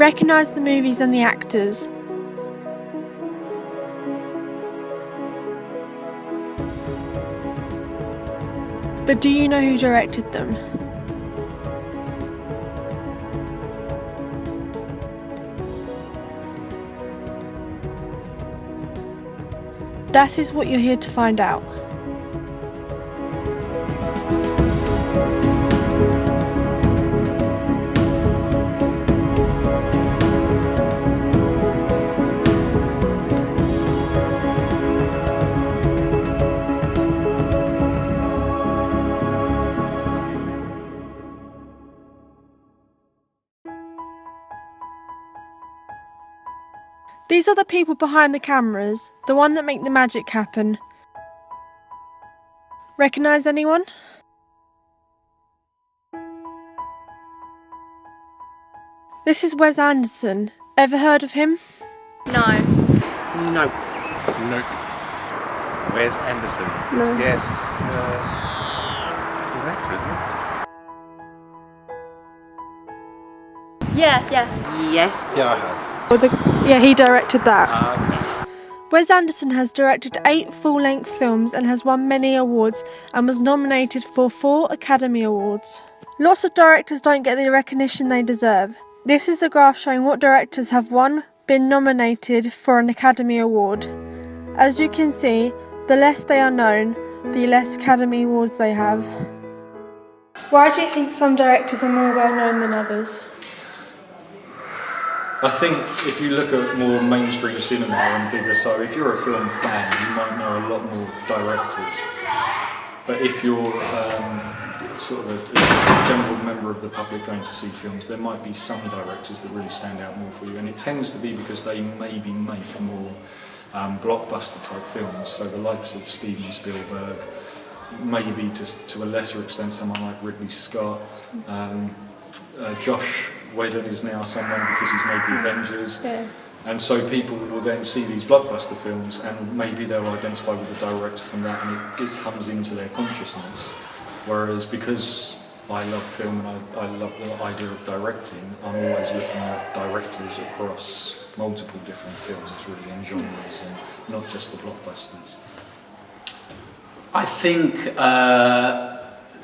recognise the movies and the actors. But do you know who directed them? That is what you're here to find out. These are the people behind the cameras, the one that make the magic happen. Recognise anyone? This is Wes Anderson. Ever heard of him? No. No. Nope. Wes Anderson? No. Yes. He's an actor, isn't he? Yeah. Yes. Yeah, I have. Yeah, he directed that. No. Wes Anderson has directed 8 full-length films and has won many awards and was nominated for 4 Academy Awards. Lots of directors don't get the recognition they deserve. This is a graph showing what directors have been nominated for an Academy Award. As you can see, the less they are known, the less Academy Awards they have. Why do you think some directors are more well known than others? I think if you look at more mainstream cinema and bigger, so if you're a film fan, you might know a lot more directors. But if you're sort of a general member of the public going to see films, there might be some directors that really stand out more for you. And it tends to be because they maybe make more blockbuster type films. So the likes of Steven Spielberg, maybe to a lesser extent someone like Ridley Scott. Josh Whedon is now someone because he's made the Avengers, and so people will then see these blockbuster films and maybe they'll identify with the director from that, and it comes into their consciousness. Whereas because I love film and I love the idea of directing, I'm always looking at directors across multiple different films really, and genres, and not just the blockbusters. I think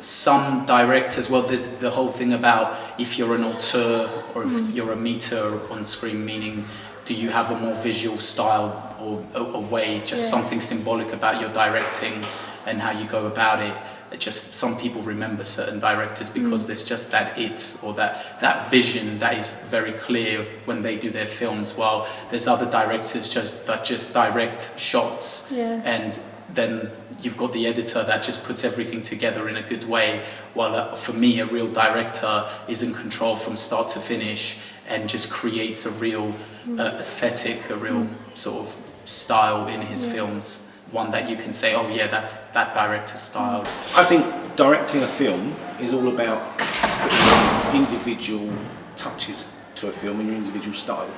some directors, well, there's the whole thing about if you're an auteur or if you're a meter on screen, meaning do you have a more visual style or a way, just something symbolic about your directing and how you go about it. Just some people remember certain directors because there's just that or that vision that is very clear when they do their films, while there's other directors that just direct shots and then you've got the editor that just puts everything together in a good way, while for me a real director is in control from start to finish and just creates a real aesthetic, a real sort of style in his films, one that you can say, oh yeah, that's that director's style. I think directing a film is all about putting individual touches to a film and your individual style.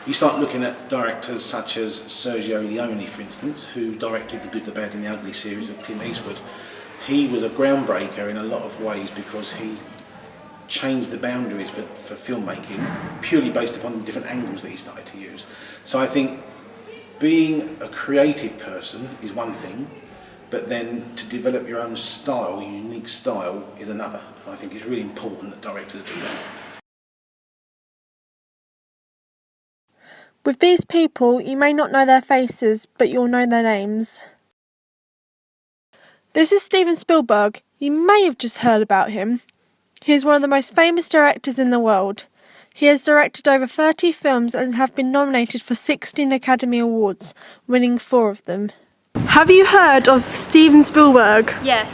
You start looking at directors such as Sergio Leone, for instance, who directed The Good, the Bad and the Ugly series with Clint Eastwood. He was a groundbreaker in a lot of ways because he changed the boundaries for filmmaking purely based upon the different angles that he started to use. So I think being a creative person is one thing, but then to develop your own style, your unique style, is another. I think it's really important that directors do that. With these people, you may not know their faces, but you'll know their names. This is Steven Spielberg. You may have just heard about him. He is one of the most famous directors in the world. He has directed over 30 films and have been nominated for 16 Academy Awards, winning 4 of them. Have you heard of Steven Spielberg? Yes.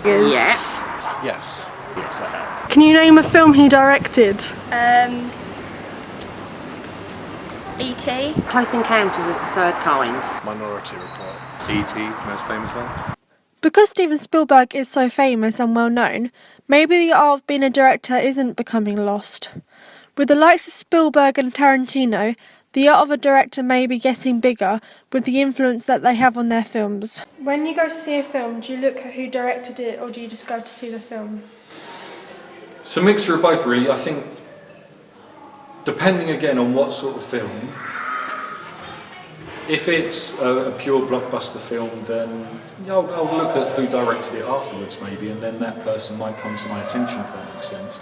Yes. Yes. Yes, I have. Can you name a film he directed? E.T. Close Encounters of the Third Kind. Minority Report. E.T., most famous one. Because Steven Spielberg is so famous and well known, maybe the art of being a director isn't becoming lost. With the likes of Spielberg and Tarantino, the art of a director may be getting bigger with the influence that they have on their films. When you go to see a film, do you look at who directed it or do you just go to see the film? It's a mixture of both really. I think depending again on what sort of film. If it's a pure blockbuster film, then I'll look at who directed it afterwards maybe, and then that person might come to my attention, if that makes sense.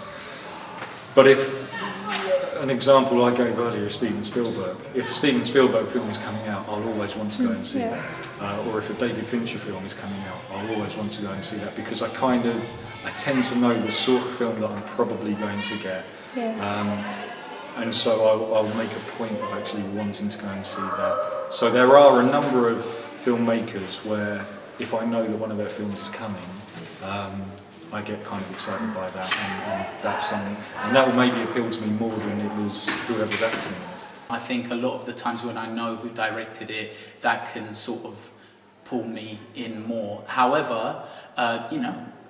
But if, an example I gave earlier is Steven Spielberg. If a Steven Spielberg film is coming out, I'll always want to go and see that. Or if a David Fincher film is coming out, I'll always want to go and see that, because I tend to know the sort of film that I'm probably going to get. And so I'll make a point of actually wanting to go and see that. So there are a number of filmmakers where if I know that one of their films is coming, I get kind of excited by that, and that's something, and that will maybe appeal to me more than it was whoever's acting in it. I think a lot of the times when I know who directed it, that can sort of pull me in more. However,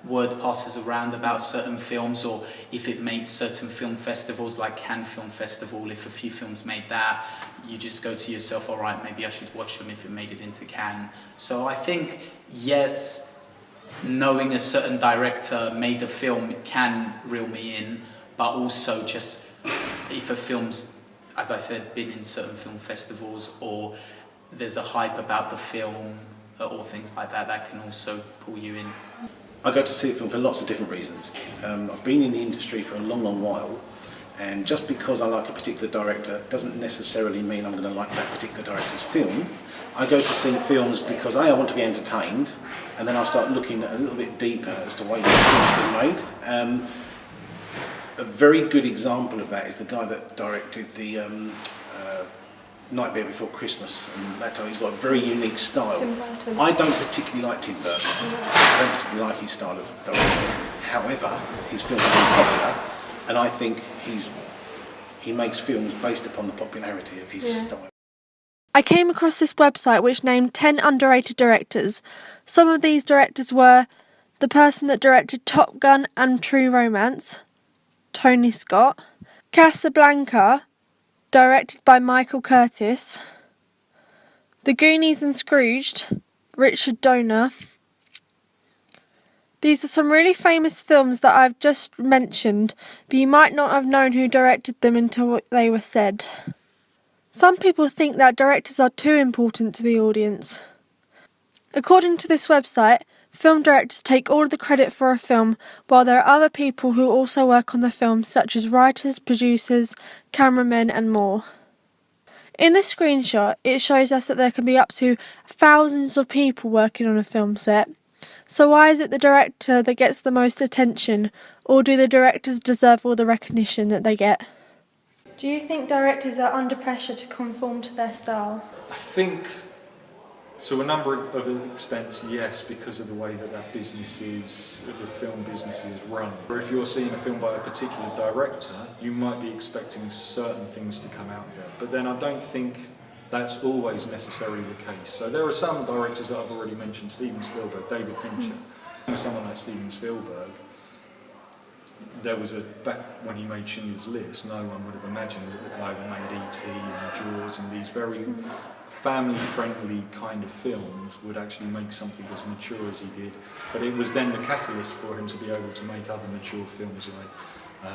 word passes around about certain films, or if it made certain film festivals like Cannes Film Festival, if a few films made that, you just go to yourself, all right, maybe I should watch them if it made it into Cannes. So I think, yes, knowing a certain director made a film can reel me in, but also just if a film's, as I said, been in certain film festivals, or there's a hype about the film, or things like that, that can also pull you in. I go to see a film for lots of different reasons. I've been in the industry for a long, long while, and just because I like a particular director doesn't necessarily mean I'm going to like that particular director's film. I go to see films because I want to be entertained, and then I'll start looking a little bit deeper as to why the film's been made. A very good example of that is the guy that directed the Nightmare Before Christmas, and that time he's got a very unique style. Tim Burton. I don't particularly like Tim Burton. I don't particularly like his style of direction. However, his films are very popular, and I think he makes films based upon the popularity of his style. I came across this website which named 10 underrated directors. Some of these directors were the person that directed Top Gun and True Romance, Tony Scott; Casablanca, directed by Michael Curtis; The Goonies and Scrooged, Richard Donner. These are some really famous films that I've just mentioned, but you might not have known who directed them until they were said. Some people think that directors are too important to the audience. According to this website, film directors take all of the credit for a film, while there are other people who also work on the film, such as writers, producers, cameramen and more. In this screenshot, it shows us that there can be up to thousands of people working on a film set. So why is it the director that gets the most attention, or do the directors deserve all the recognition that they get? Do you think directors are under pressure to conform to their style? I think, to a number of extents, yes, because of the way that business is, the film business is run. Or if you're seeing a film by a particular director, you might be expecting certain things to come out of it. But then I don't think that's always necessarily the case. So there are some directors that I've already mentioned, Steven Spielberg, David Fincher. Someone like Steven Spielberg, there was back when he made Schindler's List, no one would have imagined that the guy that made E.T. and Jaws and these very family-friendly kind of films would actually make something as mature as he did. But it was then the catalyst for him to be able to make other mature films like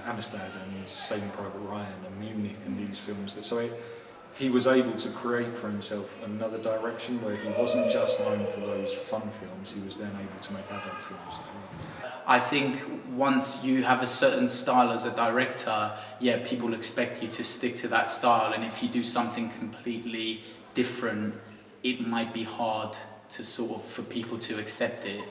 Amistad and Saving Private Ryan and Munich and these films. He was able to create for himself another direction where he wasn't just known for those fun films, he was then able to make adult films as well. I think once you have a certain style as a director, people expect you to stick to that style, and if you do something completely different, it might be hard to for people to accept it,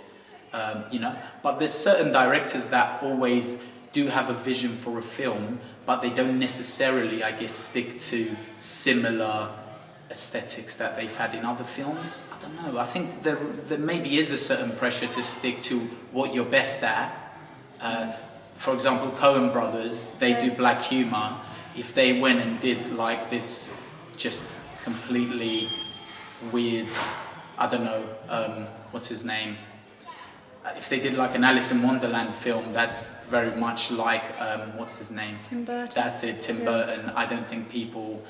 But there's certain directors that always do have a vision for a film, but they don't necessarily, stick to similar aesthetics that they've had in other films. I don't know. I think there maybe is a certain pressure to stick to what you're best at. For example, Coen Brothers, they do black humor. If they went and did like this just completely weird, I don't know, what's his name? If they did like an Alice in Wonderland film, that's very much like, what's his name? Tim Burton. That's it, Tim Burton. I don't think people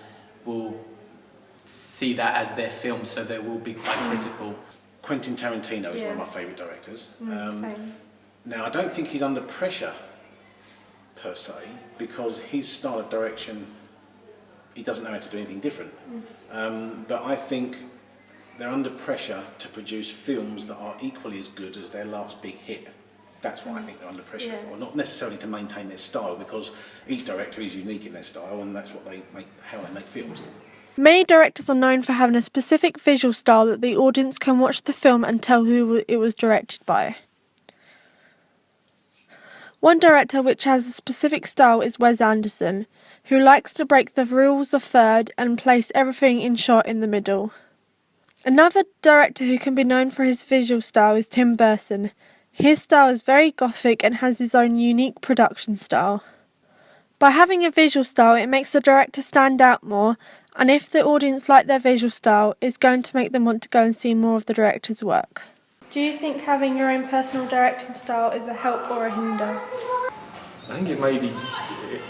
will see that as their film, so they will be quite critical. Quentin Tarantino is one of my favourite directors. Same. Now, I don't think he's under pressure per se, because his style of direction, he doesn't know how to do anything different. But I think they're under pressure to produce films that are equally as good as their last big hit. That's what I think they're under pressure for, not necessarily to maintain their style, because each director is unique in their style, and that's what they make, how they make films. Many directors are known for having a specific visual style that the audience can watch the film and tell who it was directed by. One director which has a specific style is Wes Anderson, who likes to break the rules of third and place everything in shot in the middle. Another director who can be known for his visual style is Tim Burton. His style is very gothic and has his own unique production style. By having a visual style, it makes the director stand out more, and if the audience like their visual style, it's going to make them want to go and see more of the director's work. Do you think having your own personal directing style is a help or a hinder? I think it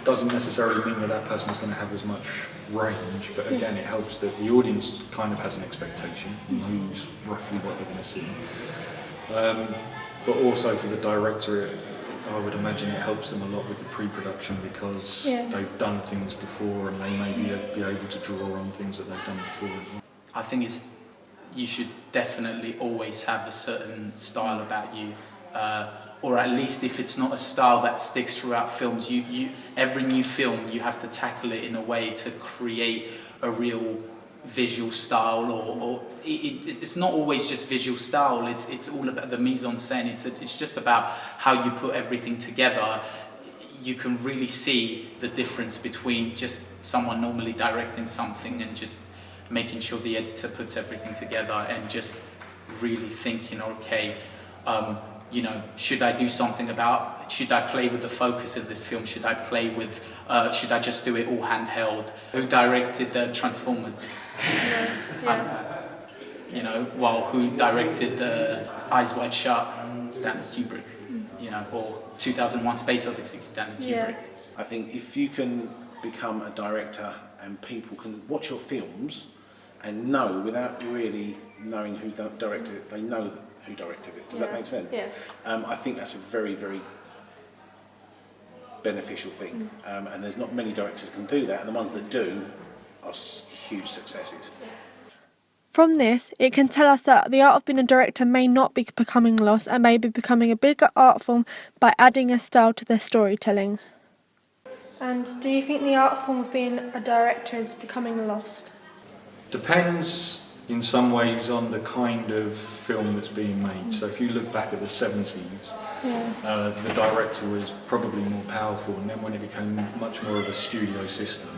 doesn't necessarily mean that that person's going to have as much range, but again, it helps that the audience kind of has an expectation, knows roughly what they're going to see. But also for the director, I would imagine it helps them a lot with the pre-production, because they've done things before and they may be able to draw on things that they've done before. I think you should definitely always have a certain style about you, or at least if it's not a style that sticks throughout films, every new film you have to tackle it in a way to create a real visual style, or it's not always just visual style. It's all about the mise en scène. It's just about how you put everything together. You can really see the difference between just someone normally directing something and just making sure the editor puts everything together and just really thinking, okay, should I do something should I play with the focus in this film? Should I play with, should I just do it all handheld? Who directed the Transformers? Who directed Eyes Wide Shut? Stanley Kubrick, or 2001: Space Odyssey, Stanley Kubrick. I think if you can become a director and people can watch your films and know, without really knowing who directed it, they know who directed it. Does that make sense? Yeah. I think that's a very, very beneficial thing. And there's not many directors can do that, and the ones that do are huge successes. From this, it can tell us that the art of being a director may not be becoming lost and may be becoming a bigger art form by adding a style to their storytelling. And do you think the art form of being a director is becoming lost? Depends in some ways on the kind of film that's being made. So if you look back at the 70s, the director was probably more powerful, and then when it became much more of a studio system,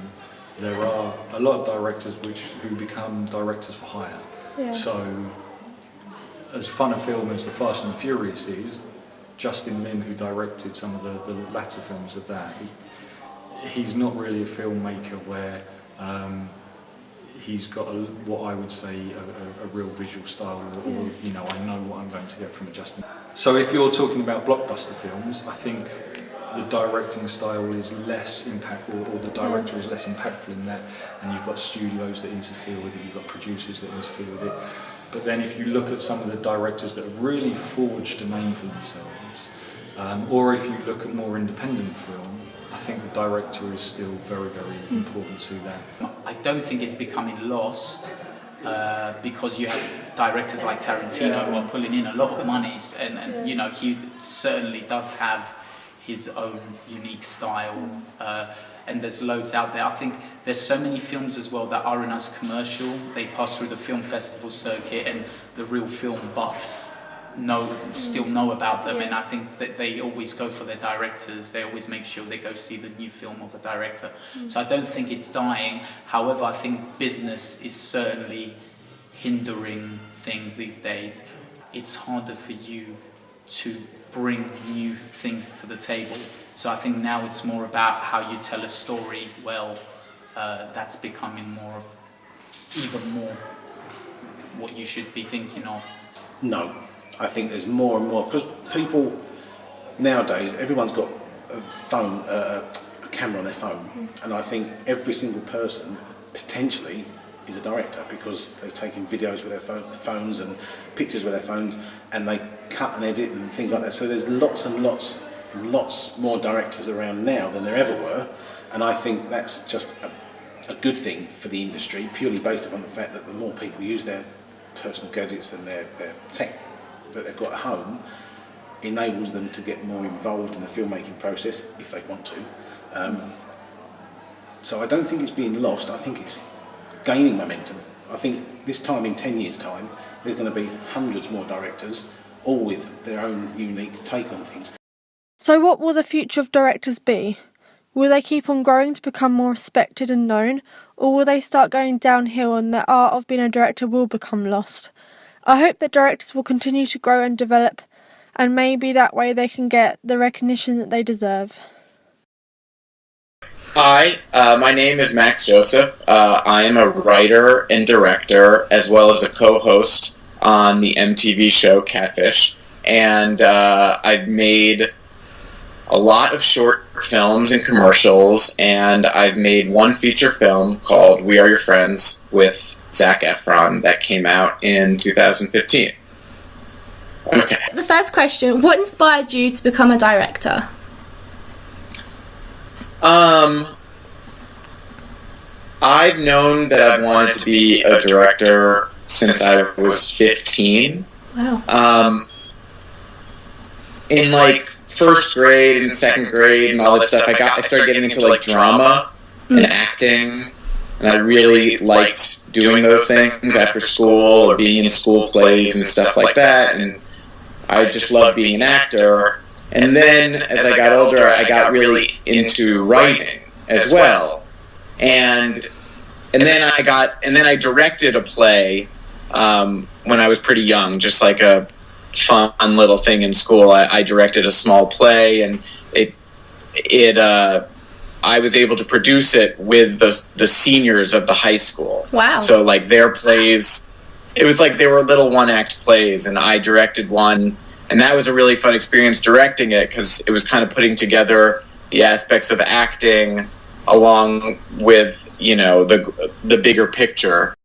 there are a lot of directors who become directors for hire. Yeah. So as fun a film as The Fast and the Furious is, Justin Lin, who directed some of the latter films of that, he's not really a filmmaker where he's got what I would say a real visual style, or I know what I'm going to get from a Justin. So if you're talking about blockbuster films, I think the directing style is less impactful, or the director is less impactful in that, and you've got studios that interfere with it, you've got producers that interfere with it. But then if you look at some of the directors that have really forged a name for themselves, or if you look at more independent film, I think the director is still very, very important to that. I don't think it's becoming lost, because you have directors like Tarantino who are pulling in a lot of monies, and he certainly does have his own unique style, and there's loads out there. I think there's so many films as well that aren't as commercial. They pass through the film festival circuit, and the real film buffs still know about them, and I think that they always go for their directors. They always make sure they go see the new film of a director. So I don't think it's dying. However, I think business is certainly hindering things these days. It's harder for you to bring new things to the table. So I think now it's more about how you tell a story well. That's becoming even more what you should be thinking of. No, I think there's more and more, because people nowadays, everyone's got a phone, a camera on their phone, and I think every single person potentially is a director, because they're taking videos with their phones and pictures with their phones, and they cut and edit and things like that. So there's lots and lots lots more directors around now than there ever were, and I think that's just a good thing for the industry, purely based upon the fact that the more people use their personal gadgets and their tech that they've got at home, enables them to get more involved in the filmmaking process if they want to. So I don't think it's being lost, I think it's gaining momentum. I think this time, in 10 years' time, there's going to be hundreds more directors, all with their own unique take on things. So what will the future of directors be? Will they keep on growing to become more respected and known, or will they start going downhill and the art of being a director will become lost? I hope that directors will continue to grow and develop, and maybe that way they can get the recognition that they deserve. Hi, my name is Max Joseph. I am a writer and director, as well as a co-host on the MTV show Catfish, and I've made a lot of short films and commercials, and I've made one feature film called We Are Your Friends with Zac Efron that came out in 2015. Okay. The first question, what inspired you to become a director? I've known that I've wanted to be a director since I was 15. Wow. In like first grade and second grade and all that stuff, I started getting into like drama and acting, and I really liked doing those things after school or being in school plays and stuff like that, and I just loved being an actor. And then as I got older, I got really into writing as well, and then I directed a play when I was pretty young, just like a fun little thing in school. I directed a small play, and I was able to produce it with the seniors of the high school. Wow. So like their plays, it was like they were little one-act plays, and I directed one, and that was a really fun experience directing it, because it was kind of putting together the aspects of acting along with, you know, the bigger picture.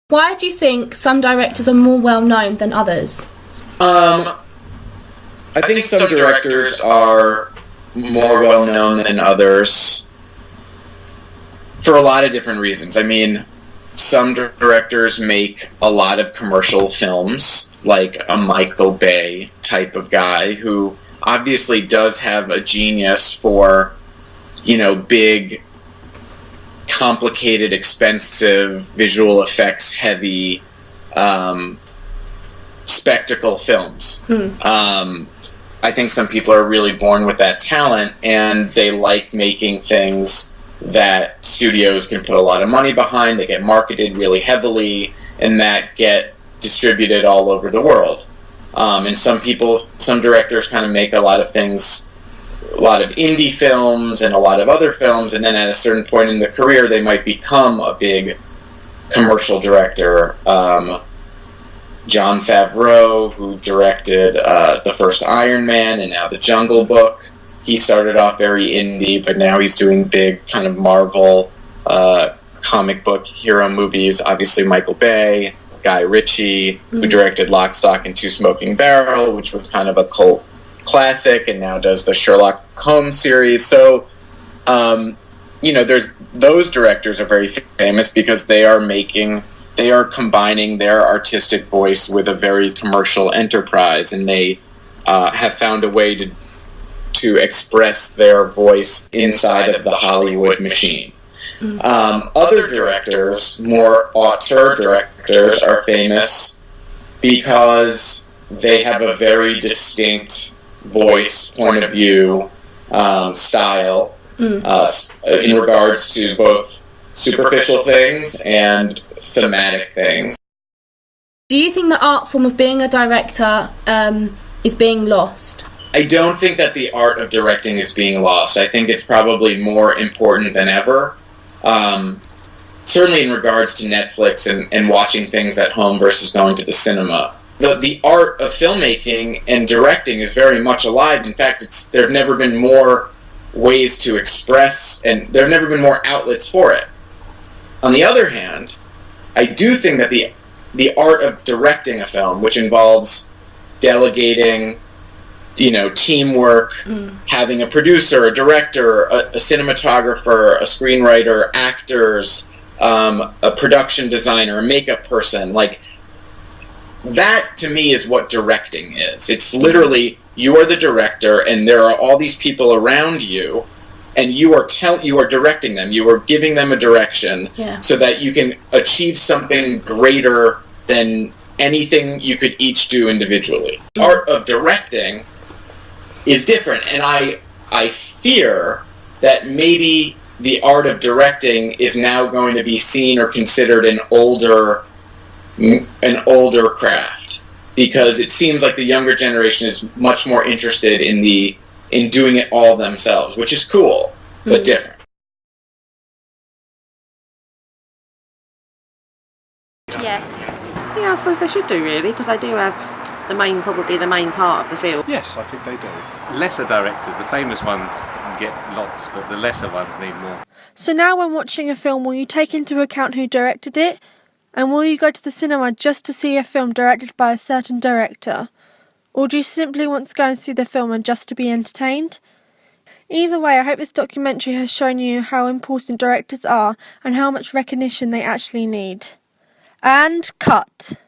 Why do you think some directors are more well known than others? I think some directors are more well known than others for a lot of different reasons. I mean, some directors make a lot of commercial films, like a Michael Bay type of guy, who obviously does have a genius for, you know, big, complicated, expensive, visual effects heavy spectacle films. I think some people are really born with that talent, and they like making things that studios can put a lot of money behind, that get marketed really heavily, and that get distributed all over the world. And some directors kind of make a lot of things, a lot of indie films and a lot of other films, and then at a certain point in their career, they might become a big commercial director. Jon Favreau, who directed the first Iron Man and now The Jungle Book, he started off very indie, but now he's doing big kind of Marvel comic book hero movies. Obviously Michael Bay, Guy Ritchie, who directed Lock, Stock, and Two Smoking Barrel, which was kind of a cult classic, and now does the Sherlock Holmes series. So, you know, those directors are very famous because they are combining their artistic voice with a very commercial enterprise, and they have found a way to express their voice inside of the Hollywood machine. Other directors, more auteur directors, are famous because they have a very distinct voice, point of view, style, in regards to both superficial things and thematic things. Do you think the art form of being a director is being lost? I don't think that the art of directing is being lost. I think it's probably more important than ever. Certainly in regards to Netflix and watching things at home versus going to the cinema. The art of filmmaking and directing is very much alive. In fact, there have never been more ways to express, and there have never been more outlets for it. On the other hand, I do think that the art of directing a film, which involves delegating teamwork, having a producer, a director, a cinematographer, a screenwriter, actors, a production designer, a makeup person. Like, that to me is what directing is. It's literally, you are the director and there are all these people around you, and you are directing them. You are giving them a direction so that you can achieve something greater than anything you could each do individually. Art of directing is different, and I fear that maybe the art of directing is now going to be seen or considered an older craft, because it seems like the younger generation is much more interested in doing it all themselves, which is cool, but different. Yes. Yeah, I suppose they should do, really, because they do have probably the main part of the film. Yes, I think they do. Lesser directors, the famous ones get lots, but the lesser ones need more. So now when watching a film, will you take into account who directed it? And will you go to the cinema just to see a film directed by a certain director? Or do you simply want to go and see the film and just to be entertained? Either way, I hope this documentary has shown you how important directors are and how much recognition they actually need. And cut.